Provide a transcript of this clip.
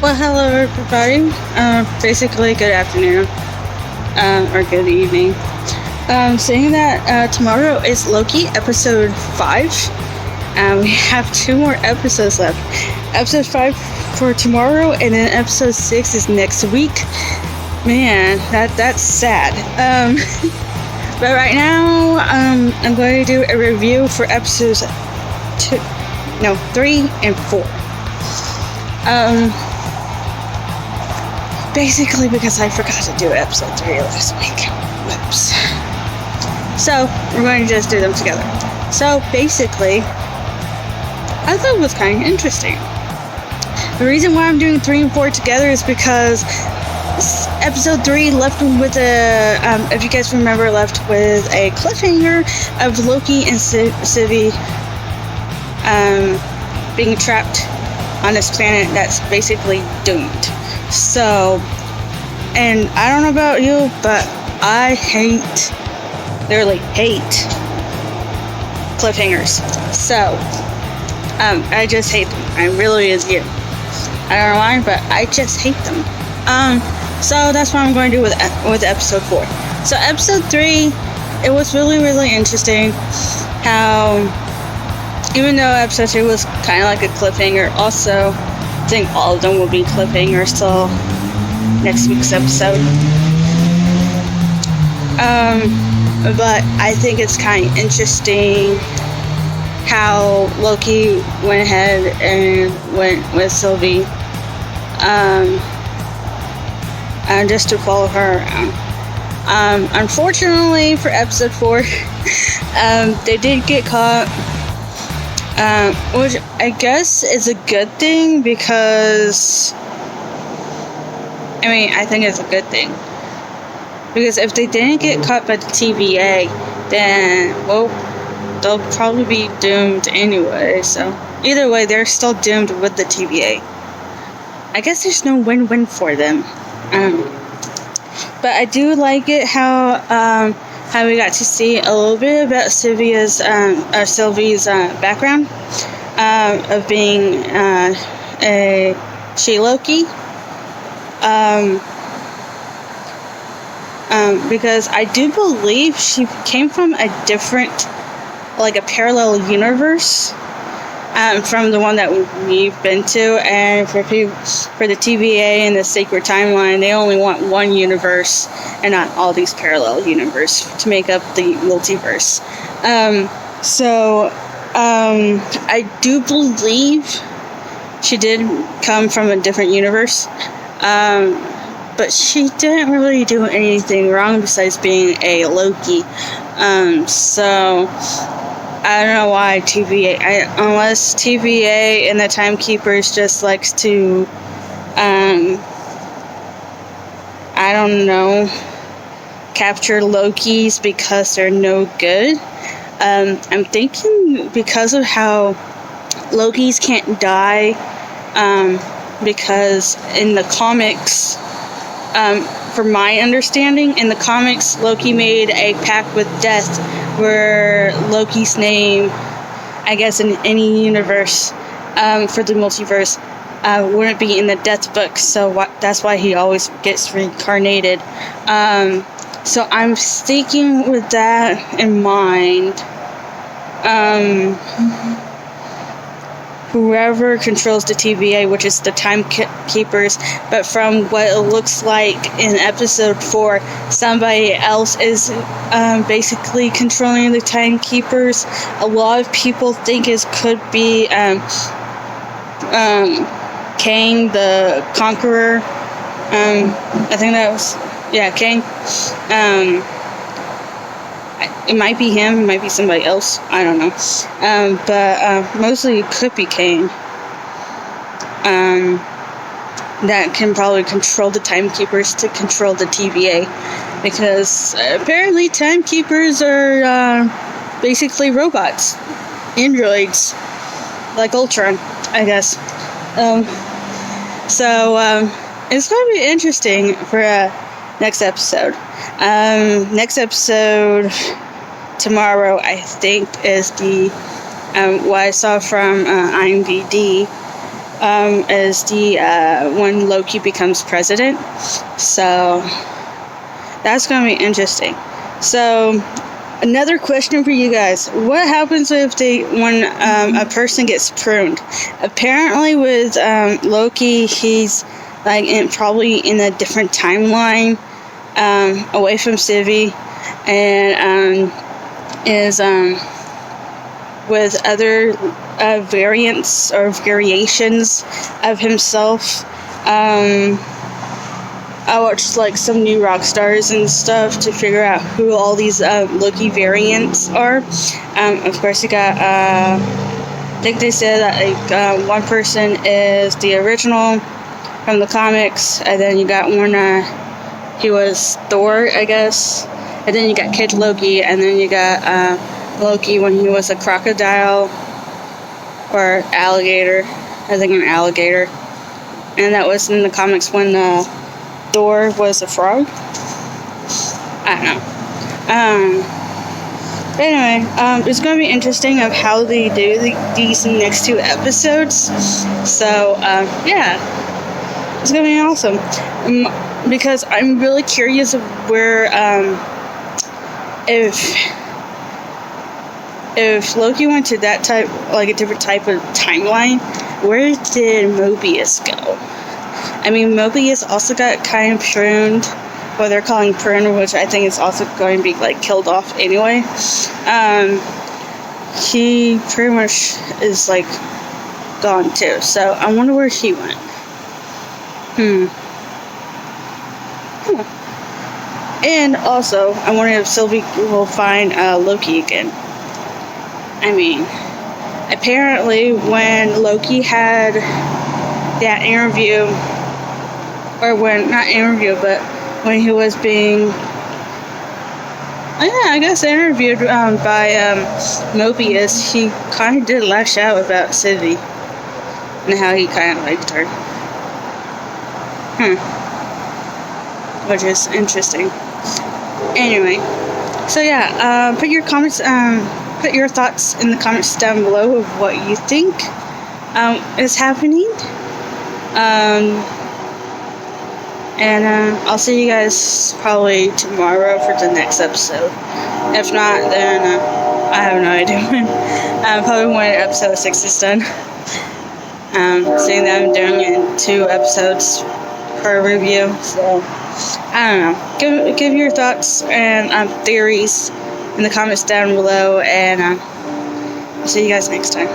Well, hello everybody. Basically, good afternoon or good evening. Saying that tomorrow is Loki episode 5. We have 2 more episodes left. Episode 5 for tomorrow, and then episode 6 is next week. Man, that's sad. But right now, I'm going to do a review for episodes 3 and 4. Basically because I forgot to do episode 3 last week. Whoops. So, we're going to just do them together. So, basically, I thought it was kind of interesting. The reason why I'm doing 3 and 4 together is because episode 3 left with if you guys remember, left with a cliffhanger of Loki and Sylvie being trapped on this planet that's basically doomed. So, and I don't know about you, but I literally hate cliffhangers. So, I just hate them. I really do. I don't know why, but I just hate them. So that's what I'm going to do with episode 4. So episode 3, it was really, really interesting how, even though episode 3 was kind of like a cliffhanger, also, I think all of them will be cliffhangers till next week's episode. But I think it's kind of interesting how Loki went ahead and went with Sylvie, and just to follow her around. Unfortunately for episode 4, they did get caught. Which I guess is a good thing because, I think it's a good thing. Because if they didn't get caught by the TVA, then, well, they'll probably be doomed anyway. So, either way, they're still doomed with the TVA. I guess there's no win-win for them. But I do like it how we got to see a little bit about Sylvie's background of being a She-Loki. Because I do believe she came from a different, like a parallel universe from the one that we've been to, and for the TVA and the Sacred Timeline, they only want one universe and not all these parallel universes to make up the multiverse. I do believe she did come from a different universe, but she didn't really do anything wrong besides being a Loki. So I don't know why TVA, unless TVA and the Timekeepers just likes to, I don't know, capture Lokis because they're no good. I'm thinking because of how Lokis can't die, because in the comics, from my understanding, in the comics, Loki made a pact with death where Loki's name, I guess in any universe, for the multiverse, wouldn't be in the death book, so that's why he always gets reincarnated. So I'm sticking with that in mind. Whoever controls the TVA, which is the Timekeepers, but from what it looks like in episode 4, somebody else is basically controlling the Timekeepers. A lot of people think it could be Kang the Conqueror. I think that was, Kang. It might be him, it might be somebody else, I don't know. But mostly it could be Kang. That can probably control the Timekeepers to control the TVA. Because apparently Timekeepers are basically robots. Androids. Like Ultron, I guess. It's going to be interesting for next episode. Next episode tomorrow, I think, is the what I saw from IMDb is the when Loki becomes president. So that's going to be interesting. So another question for you guys: what happens if when a person gets pruned? Apparently, with Loki, he's like probably in a different timeline, away from Sylvie, and is with other variants or variations of himself. I watched like some new rock stars and stuff to figure out who all these Loki variants are. Of course, you got I think they said that like one person is the original from the comics, and then you got one he was Thor, I guess, and then you got Kid Loki, and then you got Loki when he was a crocodile or alligator. I think an alligator, and that was in the comics when Thor was a frog. I don't know. But anyway, it's going to be interesting of how they do these next 2 episodes. So, yeah, it's going to be awesome. Because I'm really curious of where, if Loki went to that type, like a different type of timeline, where did Mobius go? I mean, Mobius also got kind of pruned, what they're calling pruned, which I think is also going to be like killed off anyway. He pretty much is like gone too, so I wonder where he went. And also, I wonder if Sylvie will find Loki again. I mean, apparently when Loki had that interview, or not interview, but when he was being, I guess interviewed by Mobius, he kind of did lash out about Sylvie and how he kind of liked her. Which is interesting. Anyway, so yeah, put your thoughts in the comments down below of what you think is happening. And I'll see you guys probably tomorrow for the next episode. If not, then I have no idea when. Probably when episode 6 is done. Seeing that I'm doing it in 2 episodes per review, so I don't know. Give your thoughts and theories in the comments down below, and I'll see you guys next time.